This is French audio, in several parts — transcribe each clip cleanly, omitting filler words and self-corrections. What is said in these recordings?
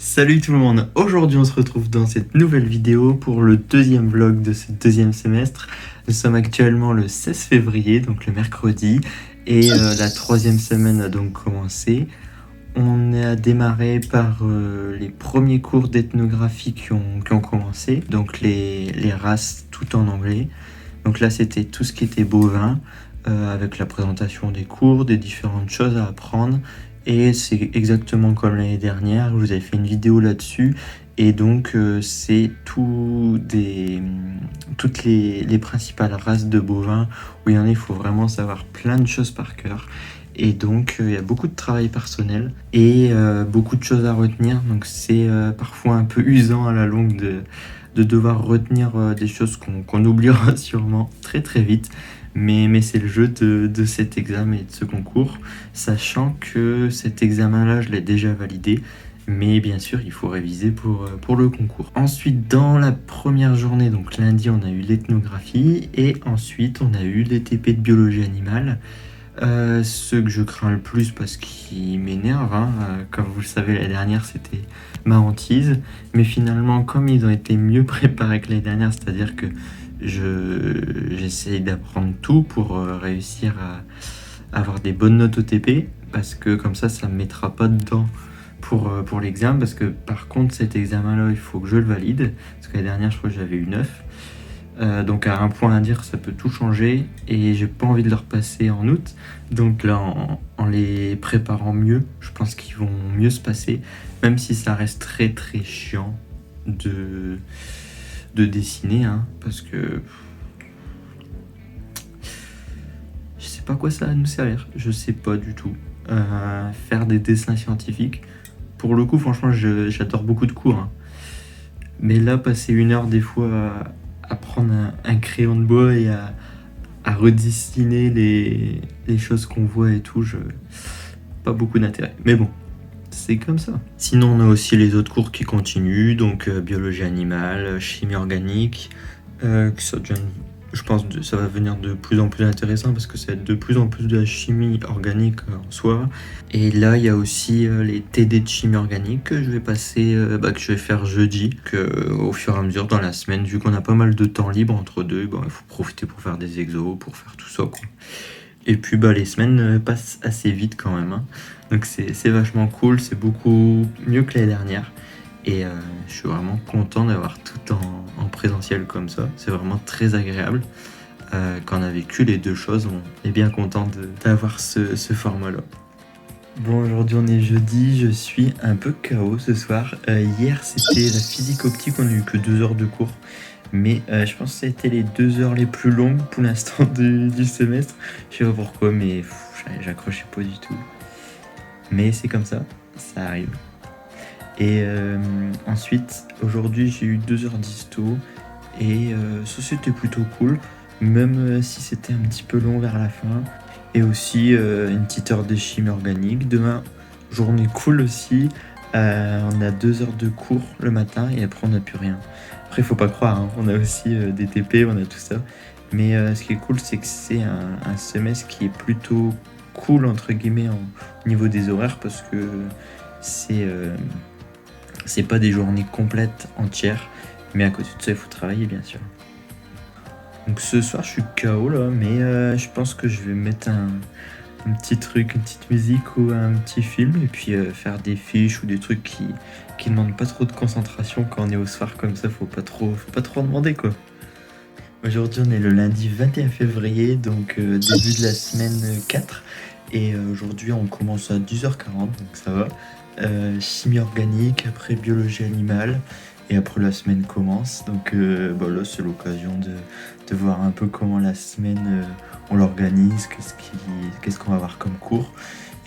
Salut tout le monde, aujourd'hui on se retrouve dans cette nouvelle vidéo pour le deuxième vlog de ce deuxième semestre. Nous sommes actuellement le 16 février, donc le mercredi, et la troisième semaine a donc commencé. On a démarré par les premiers cours d'ethnographie qui ont commencé, donc les races tout en anglais. Donc là c'était tout ce qui était bovin, avec la présentation des cours, des différentes choses à apprendre. Et c'est exactement comme l'année dernière, vous avez fait une vidéo là-dessus. Et donc c'est toutes les principales races de bovins, où il faut vraiment savoir plein de choses par cœur. Et donc il y a beaucoup de travail personnel et beaucoup de choses à retenir. Donc c'est parfois un peu usant à la longue de devoir retenir des choses qu'on oubliera sûrement très très vite. Mais c'est le jeu de cet examen et de ce concours, sachant que cet examen-là, je l'ai déjà validé, mais bien sûr, il faut réviser pour le concours. Ensuite, dans la première journée, donc lundi, on a eu l'ethnographie, et ensuite, on a eu les TP de biologie animale. Ceux que je crains le plus parce qu'ils m'énervent, hein. Comme vous le savez, l'année dernière, c'était ma hantise, mais finalement, comme ils ont été mieux préparés que l'année dernière, c'est-à-dire que j'essaye d'apprendre tout pour réussir à avoir des bonnes notes au TP, parce que comme ça me mettra pas dedans pour l'examen, parce que par contre cet examen-là, il faut que je le valide, parce que l'année dernière, je crois que j'avais eu 9. Donc à un point à dire, ça peut tout changer, et j'ai pas envie de le repasser en août. Donc là, en les préparant mieux, je pense qu'ils vont mieux se passer, même si ça reste très très chiant de dessiner, hein, parce que je sais pas quoi ça va nous servir, je sais pas du tout. Faire des dessins scientifiques, pour le coup, franchement, j'adore beaucoup de cours, hein. Mais là, passer une heure des fois à prendre un crayon de bois et à redessiner les choses qu'on voit et tout, pas beaucoup d'intérêt. Mais bon, c'est comme ça. Sinon, on a aussi les autres cours qui continuent, donc biologie animale, chimie organique, que ça devient, je pense que ça va venir de plus en plus intéressant, parce que ça va être de plus en plus de la chimie organique en soi. Et là, il y a aussi les TD de chimie organique que je vais passer, que je vais faire jeudi, au fur et à mesure dans la semaine, vu qu'on a pas mal de temps libre entre deux, il faut profiter pour faire des exos, pour faire tout ça, quoi. Et puis les semaines passent assez vite quand même, hein. Donc c'est vachement cool, c'est beaucoup mieux que l'année dernière. Et je suis vraiment content d'avoir tout en présentiel comme ça. C'est vraiment très agréable. Quand on a vécu les deux choses, on est bien content d'avoir ce format-là. Bon, aujourd'hui on est jeudi, je suis un peu KO ce soir. Hier c'était la physique optique, on n'a eu que 2 heures de cours. Mais je pense que ça a été les 2 heures les plus longues pour l'instant du semestre. Je sais pas pourquoi, mais j'accrochais pas du tout. Mais c'est comme ça arrive. Et ensuite, aujourd'hui, j'ai eu 2 heures d'histo, et ça c'était plutôt cool, même si c'était un petit peu long vers la fin. Et aussi une petite heure de chimie organique. Demain, journée cool aussi. On a 2 heures de cours le matin, et après on n'a plus rien. Après, faut pas croire, hein, on a aussi des TP, on a tout ça. Mais ce qui est cool, c'est que c'est un semestre qui est plutôt cool, entre guillemets, au niveau des horaires, parce que c'est pas des journées complètes, entières, mais à côté de ça, il faut travailler, bien sûr. Donc ce soir, je suis KO là, mais je pense que je vais mettre un petit truc, une petite musique ou un petit film, et puis faire des fiches ou des trucs qui demandent pas trop de concentration quand on est au soir comme ça. Faut pas trop en demander, quoi. Aujourd'hui, on est le lundi 21 février, donc début de la semaine 4. Et aujourd'hui, on commence à 10h40, donc ça va. Chimie organique, après biologie animale, et après la semaine commence. Donc là, c'est l'occasion de voir un peu comment la semaine on l'organise, qu'est-ce qu'on va avoir comme cours.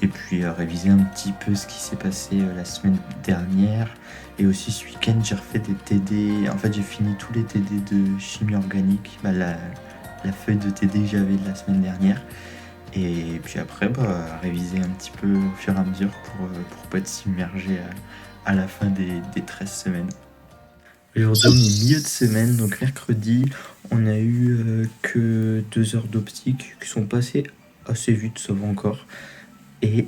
Et puis réviser un petit peu ce qui s'est passé la semaine dernière. Et aussi ce week-end, j'ai refait des TD. En fait, j'ai fini tous les TD de chimie organique, la feuille de TD que j'avais de la semaine dernière. Et puis après, réviser un petit peu au fur et à mesure pour pas être submergé à la fin des 13 semaines. Aujourd'hui, on est milieu de semaine, donc mercredi, on a eu que 2 heures d'optique qui sont passées assez vite, ça va encore. Et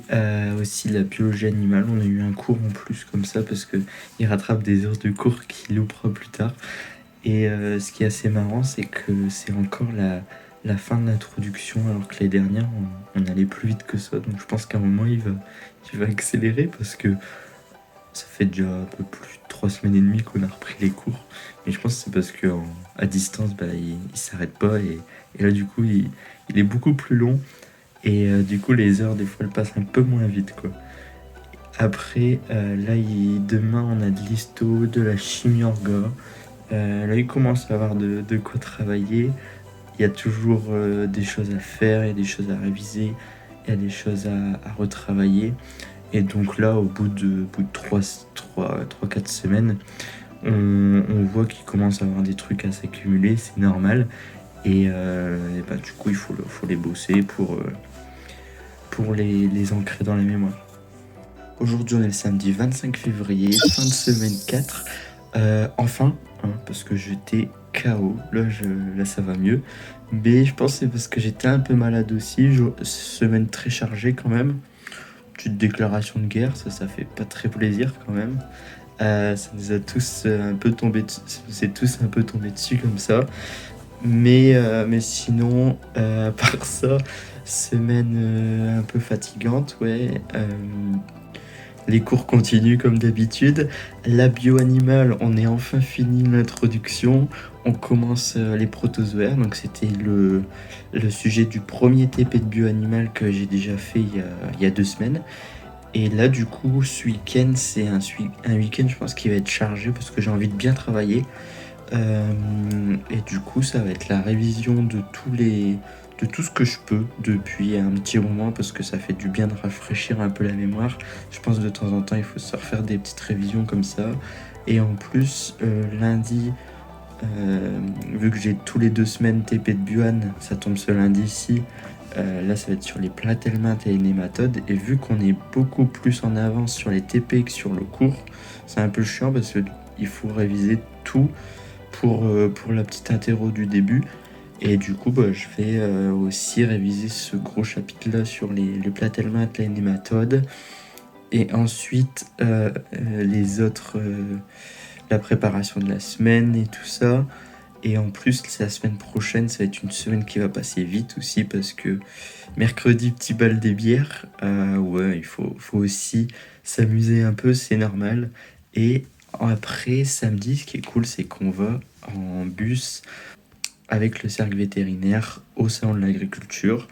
aussi la biologie animale, on a eu un cours en plus comme ça parce qu'il rattrape des heures de cours qu'il loupera plus tard. Et ce qui est assez marrant, c'est que c'est encore la fin de l'introduction, alors que les dernières, on allait plus vite que ça. Donc je pense qu'à un moment, il va accélérer parce que ça fait déjà un peu plus de 3 semaines et demie qu'on a repris les cours. Mais je pense que c'est parce qu'à distance, il s'arrête pas. Et là, du coup, il est beaucoup plus long. Et du coup, les heures, des fois, elles passent un peu moins vite, quoi. Après, là, demain, on a de l'histo, de la chimie orga. Là, il commence à avoir de quoi travailler. Il y a toujours des choses à faire, il y a des choses à réviser, il y a des choses à retravailler. Et donc là, au bout de 3-4 semaines, on voit qu'il commence à avoir des trucs à s'accumuler, c'est normal. Et du coup, il faut les bosser pour les ancrer dans la mémoire. Aujourd'hui, on est le samedi 25 février, fin de semaine 4. Enfin, parce que j'étais KO. Là, ça va mieux. Mais je pense que c'est parce que j'étais un peu malade aussi. Semaine très chargée quand même. Petite déclaration de guerre, ça fait pas très plaisir quand même. Ça nous a tous un peu tombé dessus, c'est tous un peu tombé dessus comme ça. Mais sinon, à part ça, semaine un peu fatigante, ouais. Les cours continuent comme d'habitude. La bio-animale, on est enfin fini l'introduction. On commence les protozoaires. Donc c'était le sujet du premier TP de bio-animal que j'ai déjà fait il y a 2 semaines. Et là, du coup, ce week-end, c'est un week-end, je pense, qui va être chargé parce que j'ai envie de bien travailler. Et du coup, ça va être la révision de tout ce que je peux depuis un petit moment parce que ça fait du bien de rafraîchir un peu la mémoire. Je pense que de temps en temps, il faut se refaire des petites révisions comme ça. Et en plus, lundi, vu que j'ai tous les 2 semaines TP de Buan, ça tombe ce lundi-ci. Là, ça va être sur les platelmintes et les nématodes. Et vu qu'on est beaucoup plus en avance sur les TP que sur le cours, c'est un peu chiant parce qu'il faut réviser tout pour la petite interro du début. Et du coup, je vais aussi réviser ce gros chapitre-là sur les platelmintes, les nématodes. Et ensuite, les autres, la préparation de la semaine et tout ça. Et en plus, la semaine prochaine, ça va être une semaine qui va passer vite aussi parce que mercredi, petit bal des bières. Ouais, il faut aussi s'amuser un peu, c'est normal. Et après, samedi, ce qui est cool, c'est qu'on va en bus avec le cercle vétérinaire au salon de l'agriculture.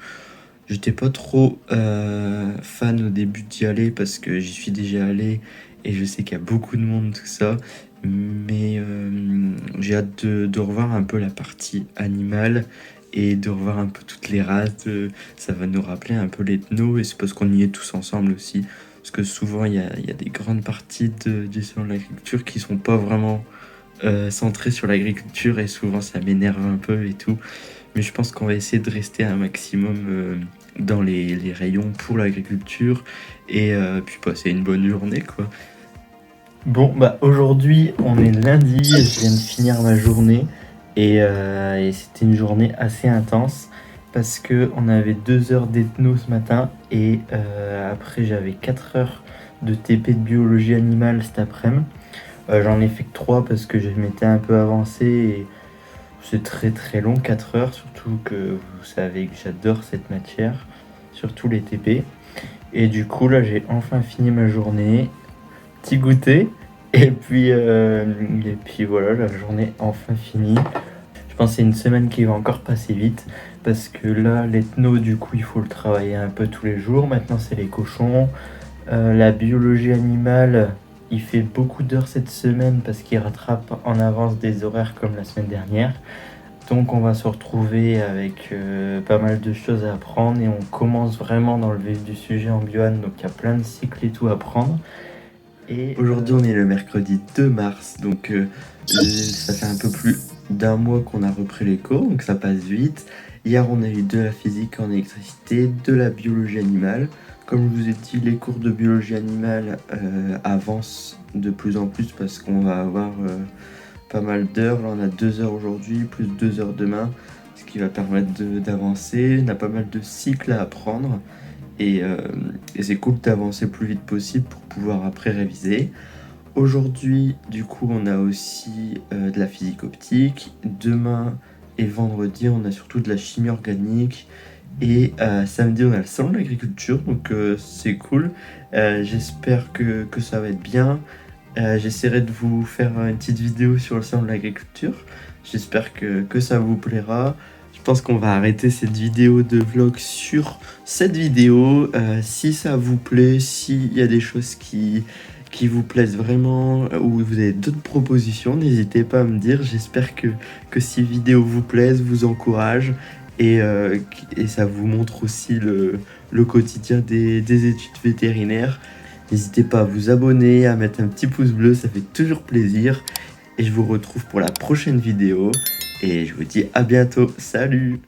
J'étais pas trop fan au début d'y aller parce que j'y suis déjà allé et je sais qu'il y a beaucoup de monde, tout ça. Mais j'ai hâte de revoir un peu la partie animale et de revoir un peu toutes les races. Ça va nous rappeler un peu l'ethno et c'est parce qu'on y est tous ensemble aussi. Parce que souvent, il y a des grandes parties du salon de l'agriculture qui sont pas vraiment centrées sur l'agriculture et souvent ça m'énerve un peu et tout. Mais je pense qu'on va essayer de rester un maximum dans les rayons pour l'agriculture et puis passer une bonne journée, quoi. Bon, aujourd'hui, on est lundi, je viens de finir ma journée et c'était une journée assez intense parce qu'on avait 2 heures d'ethno ce matin et après j'avais 4 heures de TP de biologie animale cet après-midi. J'en ai fait que 3 parce que je m'étais un peu avancé et c'est très très long, 4 heures, surtout que vous savez que j'adore cette matière, surtout les TP. Et du coup là j'ai enfin fini ma journée, petit goûter, et puis voilà, la journée enfin finie. Je pense que c'est une semaine qui va encore passer vite, parce que là l'ethno du coup il faut le travailler un peu tous les jours, maintenant c'est les cochons. La biologie animale, il fait beaucoup d'heures cette semaine parce qu'il rattrape en avance des horaires comme la semaine dernière. Donc on va se retrouver avec pas mal de choses à apprendre et on commence vraiment dans le vif du sujet en bioan, donc il y a plein de cycles et tout à apprendre. Et aujourd'hui on est le mercredi 2 mars, donc ça fait un peu plus d'un mois qu'on a repris les cours, donc ça passe vite. Hier on a eu de la physique en électricité, de la biologie animale. Comme je vous ai dit, les cours de biologie animale avancent de plus en plus parce qu'on va avoir pas mal d'heures. Là, on a 2 heures aujourd'hui, plus 2 heures demain, ce qui va permettre d'avancer. On a pas mal de cycles à apprendre. et c'est cool d'avancer le plus vite possible pour pouvoir après réviser. Aujourd'hui, du coup, on a aussi de la physique optique. Demain et vendredi, on a surtout de la chimie organique. Et samedi, on a le salon de l'agriculture, donc c'est cool. J'espère que ça va être bien. J'essaierai de vous faire une petite vidéo sur le salon de l'agriculture. J'espère que ça vous plaira. Je pense qu'on va arrêter cette vidéo de vlog sur cette vidéo. Si ça vous plaît, s'il y a des choses qui vous plaisent vraiment ou vous avez d'autres propositions, n'hésitez pas à me dire. J'espère que ces vidéos vous plaisent, vous encouragent et ça vous montre aussi le quotidien des études vétérinaires. N'hésitez pas à vous abonner, à mettre un petit pouce bleu, ça fait toujours plaisir. Et je vous retrouve pour la prochaine vidéo. Et je vous dis à bientôt. Salut!